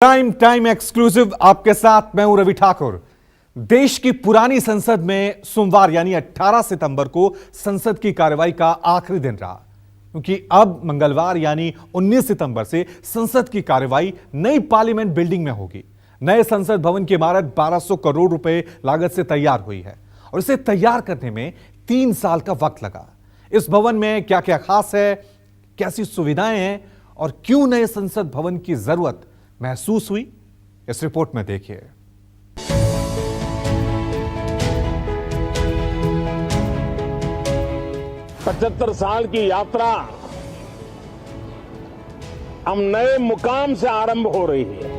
Prime time exclusive आपके साथ मैं हूं रवि ठाकुर। देश की पुरानी संसद में सोमवार यानी 18 सितंबर को संसद की कार्रवाई का आखिरी दिन रहा, क्योंकि अब मंगलवार यानी 19 सितंबर से संसद की कार्रवाई नई पार्लियामेंट बिल्डिंग में होगी। नए संसद भवन की इमारत 1200 करोड़ रुपए लागत से तैयार हुई है और इसे तैयार करने में 3 साल का वक्त लगा। इस भवन में क्या क्या खास है, कैसी सुविधाएं हैं और क्यों नए संसद भवन की जरूरत महसूस हुई, इस रिपोर्ट में देखिए। पचहत्तर साल की यात्रा हम नए मुकाम से आरंभ हो रही है।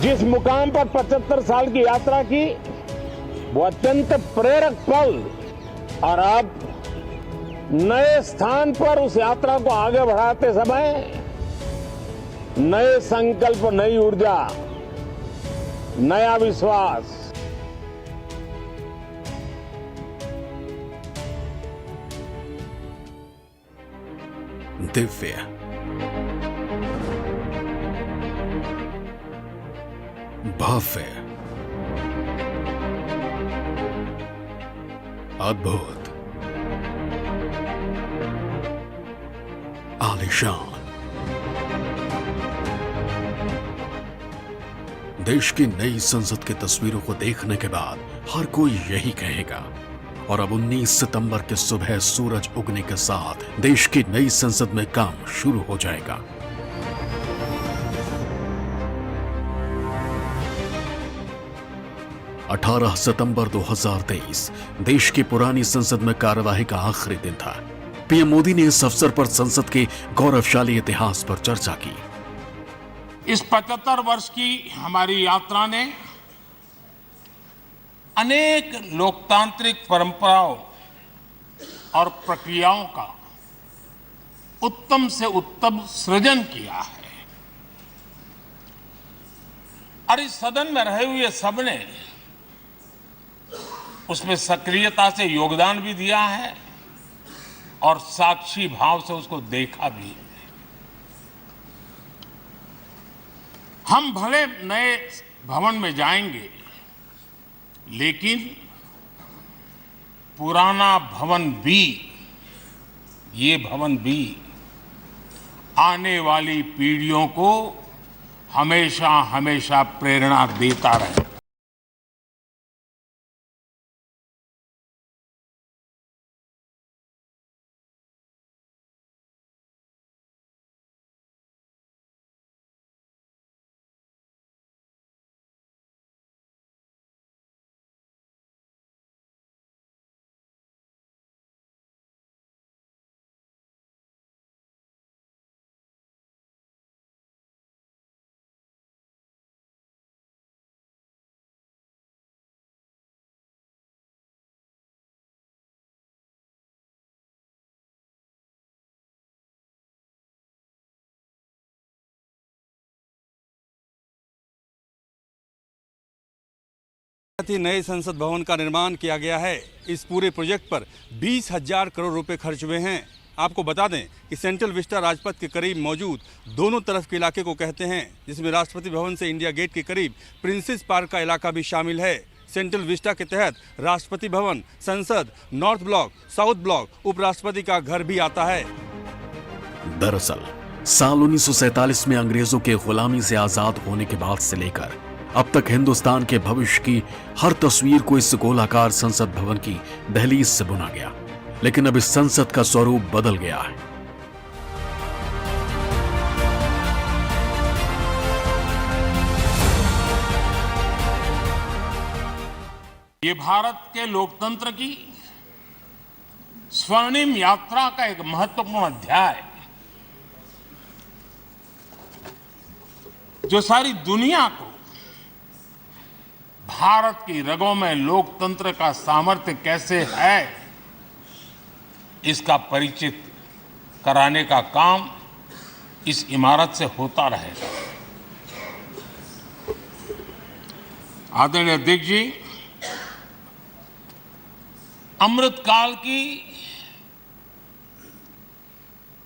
जिस मुकाम पर 75 साल की यात्रा की, वो अत्यंत प्रेरक पल, और अब नए स्थान पर उस यात्रा को आगे बढ़ाते समय नए संकल्प, नई ऊर्जा, नया विश्वास, दिव्य, भव्य, अद्भुत, आलीशान। देश की नई संसद की तस्वीरों को देखने के बाद हर कोई यही कहेगा। और अब 19 सितंबर की सुबह सूरज उगने के साथ देश की नई संसद में काम शुरू हो जाएगा। अठारह सितंबर 2023 देश की पुरानी संसद में कार्यवाही का आखिरी दिन था। पीएम मोदी ने इस अवसर पर संसद के गौरवशाली इतिहास पर चर्चा की। इस 75 वर्ष की हमारी यात्रा ने अनेक लोकतांत्रिक परंपराओं और प्रक्रियाओं का उत्तम से उत्तम सृजन किया है, और इस सदन में रहे हुए सबने उसमें सक्रियता से योगदान भी दिया है और साक्षी भाव से उसको देखा भी है। हम भले नए भवन में जाएंगे, लेकिन पुराना भवन भी, ये भवन भी आने वाली पीढ़ियों को हमेशा हमेशा प्रेरणा देता रहे। नए संसद भवन का निर्माण किया गया है। इस पूरे प्रोजेक्ट पर 20,000 करोड़ रुपए खर्च हुए हैं। आपको बता दें कि सेंट्रल विस्टा राजपथ के करीब मौजूद दोनों तरफ के इलाके को कहते हैं, जिसमें राष्ट्रपति भवन से इंडिया गेट के करीब प्रिंसेस पार्क का इलाका भी शामिल है। सेंट्रल विस्टा के तहत राष्ट्रपति भवन, संसद, नॉर्थ ब्लॉक, साउथ ब्लॉक, उपराष्ट्रपति का घर भी आता है। दरअसल साल 1947 में अंग्रेजों के गुलामी से आजाद होने के बाद से लेकर अब तक हिंदुस्तान के भविष्य की हर तस्वीर को इस गोलाकार संसद भवन की दहलीज से बुना गया। लेकिन अब इस संसद का स्वरूप बदल गया है। ये भारत के लोकतंत्र की स्वर्णिम यात्रा का एक महत्वपूर्ण अध्याय, जो सारी दुनिया को भारत की रगों में लोकतंत्र का सामर्थ्य कैसे है, इसका परिचित कराने का काम इस इमारत से होता रहेगा। आदरणीय अध्यक्ष जी, अमृतकाल की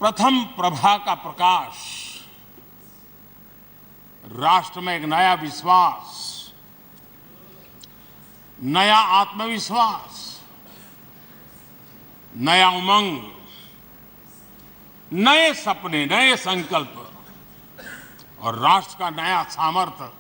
प्रथम प्रभा का प्रकाश, राष्ट्र में एक नया विश्वास, नया आत्मविश्वास, नया उमंग, नए सपने, नए संकल्प और राष्ट्र का नया सामर्थ्य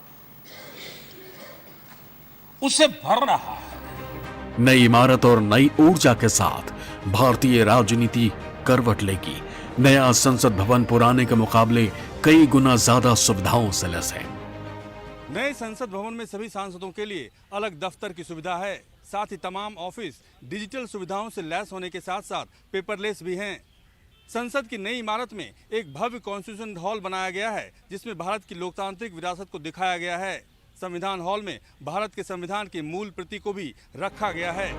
उसे भर रहा है। नई इमारत और नई ऊर्जा के साथ भारतीय राजनीति करवट लेगी। नया संसद भवन पुराने के मुकाबले कई गुना ज्यादा सुविधाओं से लैस है। नए संसद भवन में सभी सांसदों के लिए अलग दफ्तर की सुविधा है। साथ ही तमाम ऑफिस डिजिटल सुविधाओं से लैस होने के साथ साथ पेपरलेस भी हैं। संसद की नई इमारत में एक भव्य कॉन्स्टिट्यूशन हॉल बनाया गया है, जिसमें भारत की लोकतांत्रिक विरासत को दिखाया गया है। संविधान हॉल में भारत के संविधान की मूल प्रति को भी रखा गया है।